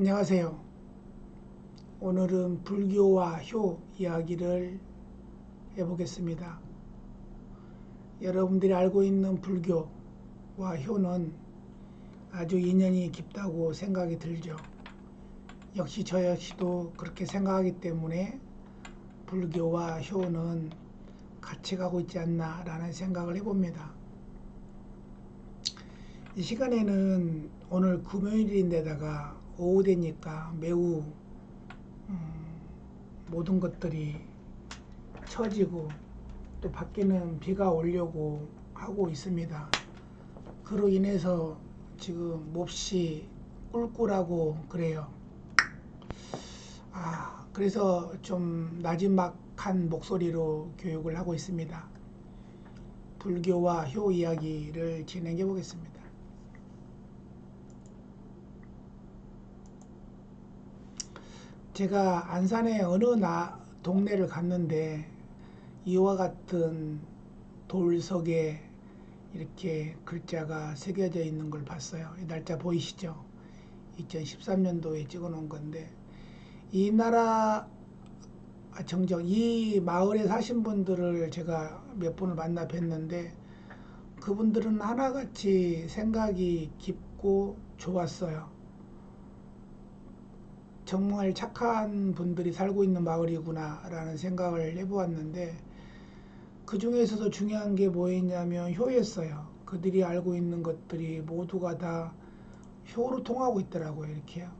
안녕하세요. 오늘은 불교와 효 이야기를 해보겠습니다. 여러분들이 알고 있는 불교와 효는 아주 인연이 깊다고 생각이 들죠. 역시 저 역시도 그렇게 생각하기 때문에 불교와 효는 같이 가고 있지 않나라는 생각을 해봅니다. 이 시간에는 오늘 금요일인데다가 오후 되니까 매우 모든 것들이 처지고 또 밖에는 비가 오려고 하고 있습니다. 그로 인해서 지금 몹시 꿀꿀하고 그래요. 그래서 좀 나지막한 목소리로 교육을 하고 있습니다. 불교와 효 이야기를 진행해 보겠습니다. 제가 안산의 어느 동네를 갔는데 이와 같은 돌석에 이렇게 글자가 새겨져 있는 걸 봤어요. 이 날짜 보이시죠? 2013년도에 찍어 놓은 건데 이 마을에 사신 분들을 제가 몇 분을 만나 뵀는데 그분들은 하나같이 생각이 깊고 좋았어요. 정말 착한 분들이 살고 있는 마을이구나 라는 생각을 해보았는데 그 중에서도 중요한 게 뭐였냐면 효였어요. 그들이 알고 있는 것들이 모두가 다 효로 통하고 있더라고요. 이렇게요.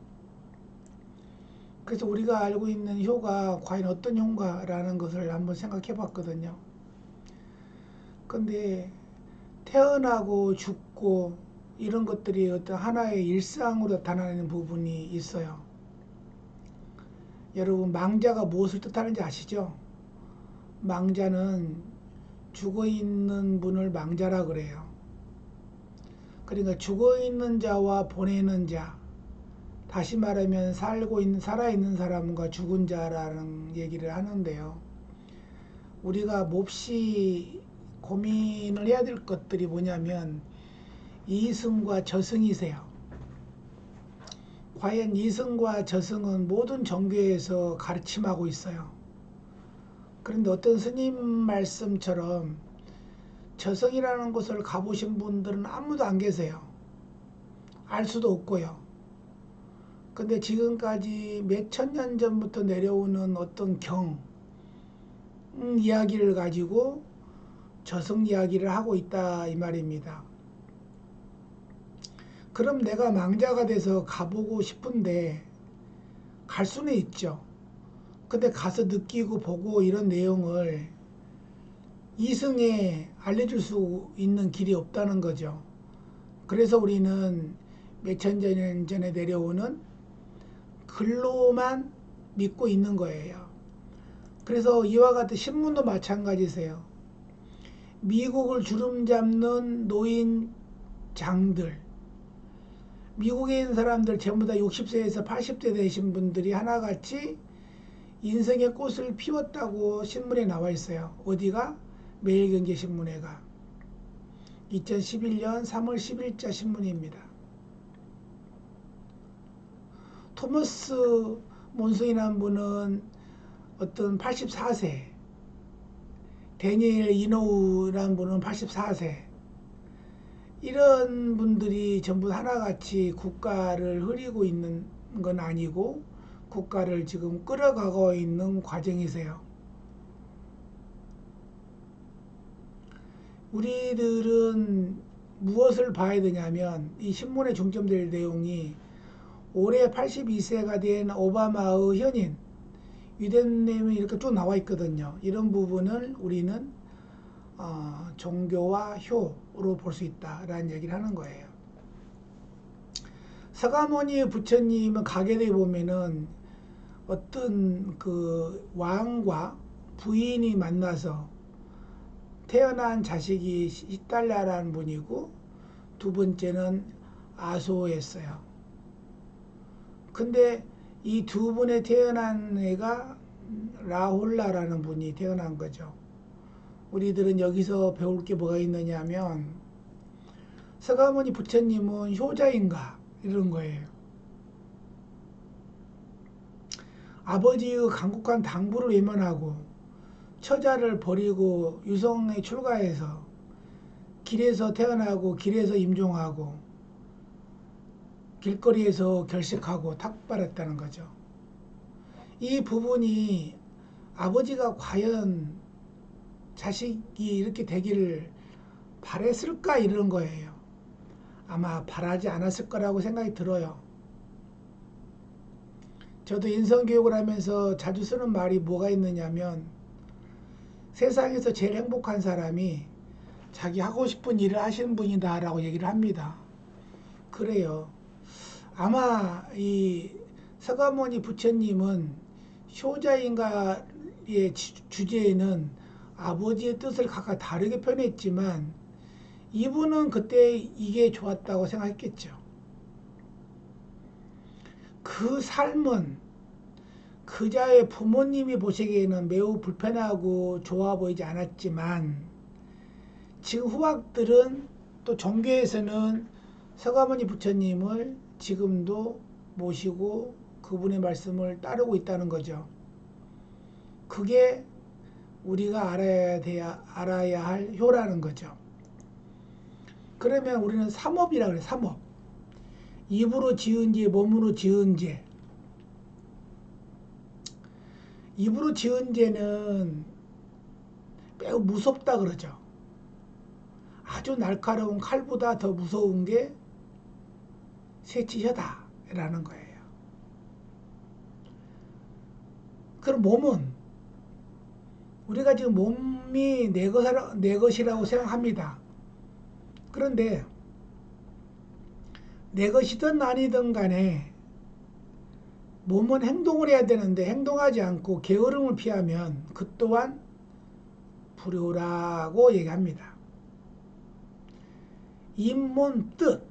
그래서 우리가 알고 있는 효가 과연 어떤 효인가라는 것을 한번 생각해 봤거든요. 근데 태어나고 죽고 이런 것들이 어떤 하나의 일상으로 나타나는 부분이 있어요. 여러분 망자가 무엇을 뜻하는지 아시죠? 망자는 죽어있는 분을 망자라 그래요. 그러니까 죽어있는 자와 보내는 자, 다시 말하면 살아있는 사람과 죽은 자라는 얘기를 하는데요. 우리가 몹시 고민을 해야 될 것들이 뭐냐면 이승과 저승이세요. 과연 이승과 저승은 모든 종교에서 가르침하고 있어요. 그런데 어떤 스님 말씀처럼 저승이라는 곳을 가보신 분들은 아무도 안 계세요. 알 수도 없고요. 근데 지금까지 몇천 년 전부터 내려오는 어떤 이야기를 가지고 저승 이야기를 하고 있다 이 말입니다. 그럼 내가 망자가 돼서 가보고 싶은데 갈 수는 있죠. 근데 가서 느끼고 보고 이런 내용을 이승에 알려줄 수 있는 길이 없다는 거죠. 그래서 우리는 몇천 년 전에 내려오는 글로만 믿고 있는 거예요. 그래서 이와 같은 신문도 마찬가지세요. 미국을 주름잡는 노인장들, 미국에 있는 사람들 전부 다 60세에서 80세 되신 분들이 하나같이 인생의 꽃을 피웠다고 신문에 나와 있어요. 어디가? 매일경제신문회가 2011년 3월 10일자 신문입니다. 토머스 몬슨이라는 분은 어떤 84세, 데니엘 이노우라는 분은 84세, 이런 분들이 전부 하나같이 국가를 흐리고 있는 건 아니고 국가를 지금 끌어가고 있는 과정이세요. 우리들은 무엇을 봐야 되냐면 이 신문에 중점될 내용이 올해 82세가 된 오바마의 현인 유대인이 이렇게 쭉 나와 있거든요. 이런 부분을 우리는 종교와 효로 볼 수 있다라는 얘기를 하는 거예요. 서가모니 부처님은 가게에 보면은 어떤 그 왕과 부인이 만나서 태어난 자식이 시달라라는 분이고 두 번째는 아소였어요. 근데 이 두 분의 태어난 애가 라홀라라는 분이 태어난 거죠. 우리들은 여기서 배울 게 뭐가 있느냐면 서가모니 부처님은 효자인가 이런 거예요. 아버지의 강국한 당부를 외면하고 처자를 버리고 유성에 출가해서 길에서 태어나고 길에서 임종하고 길거리에서 결식하고 탁발했다는 거죠. 이 부분이 아버지가 과연 자식이 이렇게 되기를 바랬을까 이런 거예요. 아마 바라지 않았을 거라고 생각이 들어요. 저도 인성교육을 하면서 자주 쓰는 말이 뭐가 있느냐면 세상에서 제일 행복한 사람이 자기 하고 싶은 일을 하시는 분이다 라고 얘기를 합니다. 그래요. 아마 이 서가모니 부처님은 효자인가의 주제에는 아버지의 뜻을 각각 다르게 표현했지만 이분은 그때 이게 좋았다고 생각했겠죠. 그 삶은 그자의 부모님이 보시기에는 매우 불편하고 좋아 보이지 않았지만 지금 후학들은 또 종교에서는 서가모니 부처님을 지금도 모시고 그분의 말씀을 따르고 있다는 거죠. 그게 우리가 알아야 할 효라는 거죠. 그러면 우리는 삼업이라 그래요. 삼업. 입으로 지은 죄, 몸으로 지은 죄. 입으로 지은 죄는 매우 무섭다 그러죠. 아주 날카로운 칼보다 더 무서운 게 쇠치혀다 라는 거예요. 그럼 몸은 우리가 지금 몸이 내 것이라고 생각합니다. 그런데 내 것이든 아니든 간에 몸은 행동을 해야 되는데 행동하지 않고 게으름을 피하면 그 또한 불효라고 얘기합니다. 입문 뜻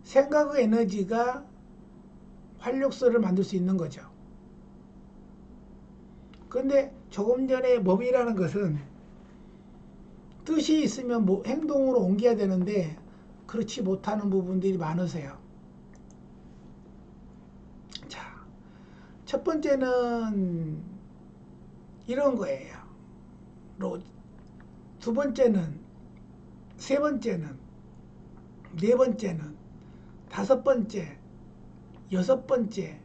생각의 에너지가 활력소를 만들 수 있는 거죠. 그런데 조금 전에 몸이라는 것은 뜻이 있으면 행동으로 옮겨야 되는데 그렇지 못하는 부분들이 많으세요. 자, 첫 번째는 이런 거예요. 두 번째는, 세 번째는, 네 번째는, 다섯 번째, 여섯 번째,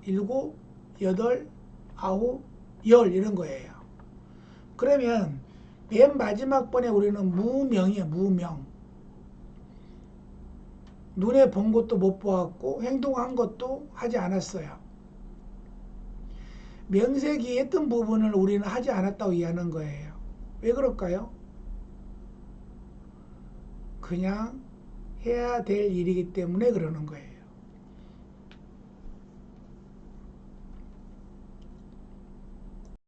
일곱, 여덟, 아홉, 열 이런 거예요. 그러면 맨 마지막 번에 우리는 무명이에요. 무명. 눈에 본 것도 못 보았고 행동한 것도 하지 않았어요. 명색이 했던 부분을 우리는 하지 않았다고 이해하는 거예요. 왜 그럴까요? 그냥 해야 될 일이기 때문에 그러는 거예요.